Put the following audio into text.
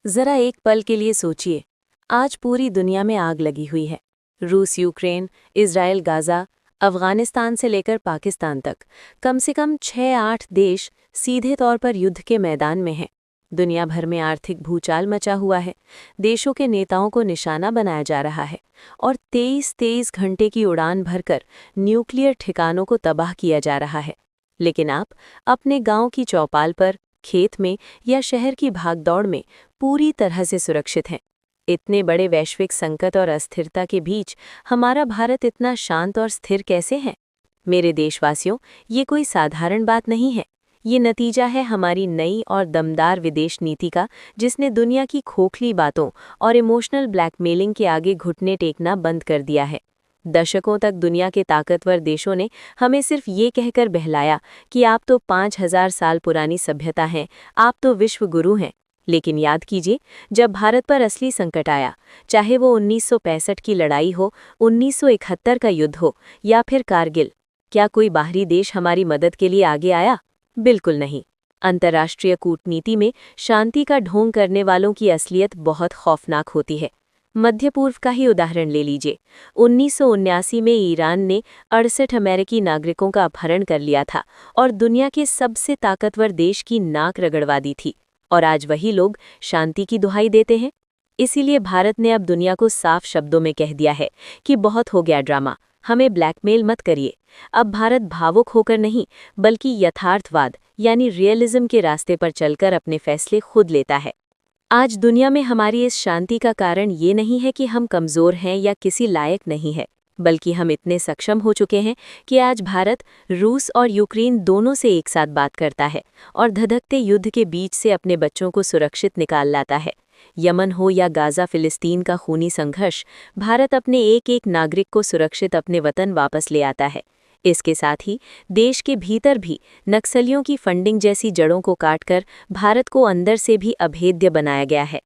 जरा एक पल के लिए सोचिए। आज पूरी दुनिया में आग लगी हुई है। रूस यूक्रेन, इजराइल गाजा, अफगानिस्तान से लेकर पाकिस्तान तक कम से कम 6-8 देश सीधे तौर पर युद्ध के मैदान में हैं। दुनिया भर में आर्थिक भूचाल मचा हुआ है। देशों के नेताओं को निशाना बनाया जा रहा है और 23-23 घंटे की उड़ान भरकर न्यूक्लियर ठिकानों को तबाह किया जा रहा है। लेकिन आप अपने गांव की चौपाल पर, खेत में या शहर की भागदौड़ में पूरी तरह से सुरक्षित हैं। इतने बड़े वैश्विक संकट और अस्थिरता के बीच हमारा भारत इतना शांत और स्थिर कैसे है? मेरे देशवासियों, ये कोई साधारण बात नहीं है। ये नतीजा है हमारी नई और दमदार विदेश नीति का, जिसने दुनिया की खोखली बातों और इमोशनल ब्लैकमेलिंग के आगे घुटने टेकना बंद कर दिया है। दशकों तक दुनिया के ताकतवर देशों ने हमें सिर्फ ये कहकर बहलाया कि आप तो 5000 साल पुरानी सभ्यता हैं, आप तो विश्व गुरु हैं। लेकिन याद कीजिए, जब भारत पर असली संकट आया, चाहे वो 1965 की लड़ाई हो, 1971 का युद्ध हो या फिर कारगिल, क्या कोई बाहरी देश हमारी मदद के लिए आगे आया? बिल्कुल नहीं। अंतर्राष्ट्रीय कूटनीति में शांति का ढोंग करने वालों की असलियत बहुत खौफनाक होती है। मध्य पूर्व का ही उदाहरण ले लीजिए। 1979 में ईरान ने 68 अमेरिकी नागरिकों का अपहरण कर लिया था और दुनिया के सबसे ताकतवर देश की नाक रगड़वा दी थी। और आज वही लोग शांति की दुहाई देते हैं। इसीलिए भारत ने अब दुनिया को साफ शब्दों में कह दिया है कि बहुत हो गया ड्रामा, हमें ब्लैकमेल मत करिए। अब भारत भावुक होकर नहीं, बल्कि यथार्थवाद यानी रियलिज्म के रास्ते पर चलकर अपने फैसले खुद लेता है। आज दुनिया में हमारी इस शांति का कारण ये नहीं है कि हम कमज़ोर हैं या किसी लायक नहीं है, बल्कि हम इतने सक्षम हो चुके हैं कि आज भारत रूस और यूक्रेन दोनों से एक साथ बात करता है और धधकते युद्ध के बीच से अपने बच्चों को सुरक्षित निकाल लाता है। यमन हो या गाज़ा फिलिस्तीन का खूनी संघर्ष, भारत अपने एक-एक नागरिक को सुरक्षित अपने वतन वापस ले आता है। इसके साथ ही देश के भीतर भी नक्सलियों की फंडिंग जैसी जड़ों को काटकर भारत को अंदर से भी अभेद्य बनाया गया है।